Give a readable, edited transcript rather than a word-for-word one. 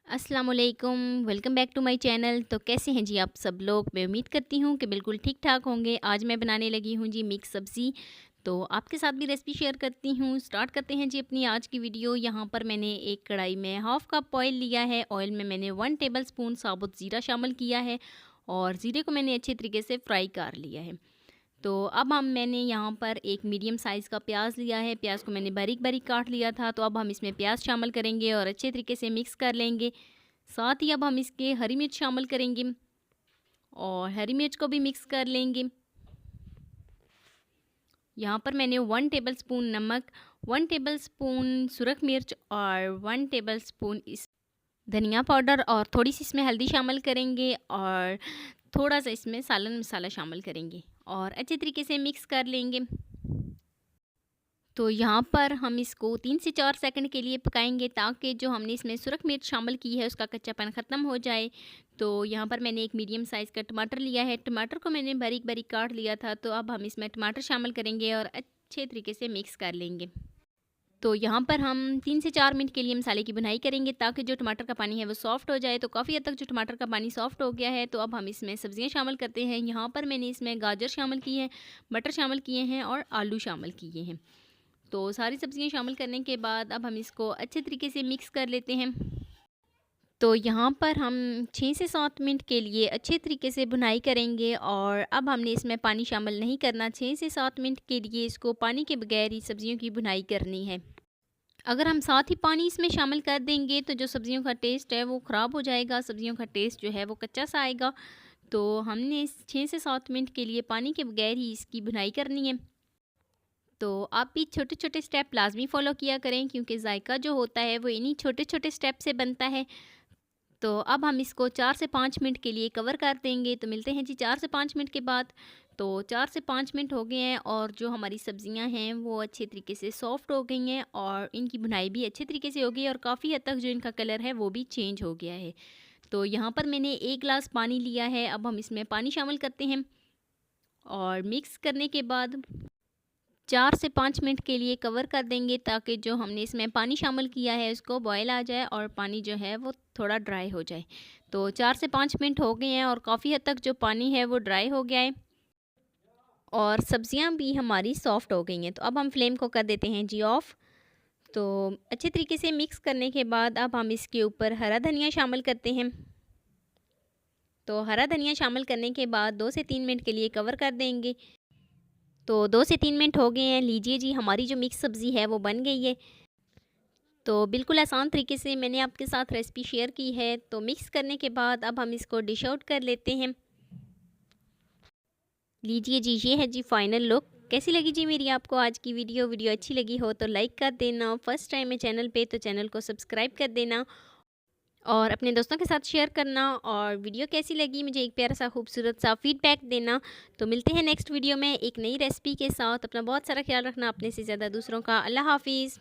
अस्सलामुअलैकुम, welcome back to my channel. तो कैसे हैं जी आप सब लोग? मैं उम्मीद करती हूँ कि बिल्कुल ठीक-ठाक होंगे। आज मैं बनाने लगी हूँ जी मिक्स सब्ज़ी, तो आपके साथ भी रेसिपी शेयर करती हूँ। स्टार्ट करते हैं जी अपनी आज की वीडियो। यहाँ पर मैंने एक कढ़ाई में हाफ़ कप ऑयल लिया है। ऑयल में मैंने 1 टेबलस्पून साबुत ज़ीरा शामिल किया है और ज़ीरे को मैंने अच्छे तरीके से फ्राई कर लिया है। तो अब मैंने यहाँ पर एक मीडियम साइज़ का प्याज लिया है। प्याज को मैंने बारीक-बारीक काट लिया था। तो अब हम इसमें प्याज शामिल करेंगे और अच्छे तरीके से मिक्स कर लेंगे। साथ ही अब हम इसके हरी मिर्च शामिल करेंगे और हरी मिर्च को भी मिक्स कर लेंगे। यहाँ पर मैंने 1 टेबलस्पून नमक, 1 टेबलस्पून सुरख मिर्च और 1 टेबलस्पून इस धनिया पाउडर और थोड़ी-सी इसमें हल्दी शामिल करेंगे और थोड़ा-सा इसमें सालन मसाला शामिल करेंगे और अच्छे तरीके से मिक्स कर लेंगे। तो यहाँ पर हम इसको 3 से 4 सेकंड के लिए पकाएंगे ताकि जो हमने इसमें सुरख मिर्च शामिल की है उसका कच्चापन ख़त्म हो जाए। तो यहाँ पर मैंने एक मीडियम साइज़ का टमाटर लिया है। टमाटर को मैंने बारीक-बारीक काट लिया था। तो अब हम इसमें टमाटर शामिल करेंगे और अच्छे तरीके से मिक्स कर लेंगे। तो यहाँ पर हम 3 से 4 मिनट के लिए मसाले की भुनाई करेंगे ताकि जो टमाटर का पानी है वो सॉफ़्ट हो जाए। तो काफ़ी हद तक जो टमाटर का पानी सॉफ़्ट हो गया है, तो अब हम इसमें सब्ज़ियाँ शामिल करते हैं। यहाँ पर मैंने इसमें गाजर शामिल की है, मटर शामिल किए हैं और आलू शामिल किए हैं। तो सारी सब्ज़ियाँ शामिल करने के बाद अब हम इसको अच्छे तरीके से मिक्स कर लेते हैं। तो यहाँ पर हम 6 से 7 मिनट के लिए अच्छे तरीके से भुनाई करेंगे और अब हमने इसमें पानी शामिल नहीं करना। 6 से 7 मिनट के लिए इसको पानी के बगैर ही सब्ज़ियों की भुनाई करनी है। अगर हम साथ ही पानी इसमें शामिल कर देंगे तो जो सब्ज़ियों का टेस्ट है वो ख़राब हो जाएगा, सब्ज़ियों का टेस्ट जो है वो कच्चा सा आएगा। तो हमने 6 से 7 मिनट के लिए पानी के बगैर ही इसकी भुनाई करनी है। तो आप भी छोटे-छोटे स्टेप लाज़मी फ़ॉलो किया करें क्योंकि ज़ायका जो होता है वो इन्हीं छोटे-छोटे स्टेप से बनता है। तो अब हम इसको 4 से 5 मिनट के लिए कवर कर देंगे। तो मिलते हैं जी 4 से 5 मिनट के बाद। तो 4 से 5 मिनट हो गए हैं और जो हमारी सब्ज़ियां हैं वो अच्छे तरीके से सॉफ़्ट हो गई हैं और इनकी भुनाई भी अच्छे तरीके से हो गई है और काफ़ी हद तक जो इनका कलर है वो भी चेंज हो गया है। तो यहाँ पर मैंने 1 गिलास पानी लिया है। अब हम इसमें पानी शामिल करते हैं और मिक्स करने के बाद 4 से 5 मिनट के लिए कवर कर देंगे ताकि जो हमने इसमें पानी शामिल किया है उसको बॉयल आ जाए और पानी जो है वो थोड़ा ड्राई हो जाए। तो 4 से 5 मिनट हो गए हैं और काफ़ी हद तक जो पानी है वो ड्राई हो गया है और सब्जियां भी हमारी सॉफ़्ट हो गई हैं। तो अब हम फ्लेम को कर देते हैं जी ऑफ़। तो अच्छे तरीके से मिक्स करने के बाद अब हम इसके ऊपर हरा धनिया शामिल करते हैं। तो हरा धनिया शामिल करने के बाद 2 से 3 मिनट के लिए कवर कर देंगे। तो 2 से 3 मिनट हो गए हैं। लीजिए जी हमारी जो मिक्स सब्ज़ी है वो बन गई है। तो बिल्कुल आसान तरीके से मैंने आपके साथ रेसिपी शेयर की है। तो मिक्स करने के बाद अब हम इसको डिश आउट कर लेते हैं। लीजिए जी ये है जी फाइनल लुक। कैसी लगी जी मेरी आपको आज की वीडियो? वीडियो अच्छी लगी हो तो लाइक कर देना। फर्स्ट टाइम है चैनल पे तो चैनल को सब्सक्राइब कर देना और अपने दोस्तों के साथ शेयर करना। और वीडियो कैसी लगी मुझे एक प्यारा सा खूबसूरत सा फीडबैक देना। तो मिलते हैं नेक्स्ट वीडियो में एक नई रेसिपी के साथ। अपना बहुत सारा ख्याल रखना, अपने से ज़्यादा दूसरों का। अल्लाह हाफिज़।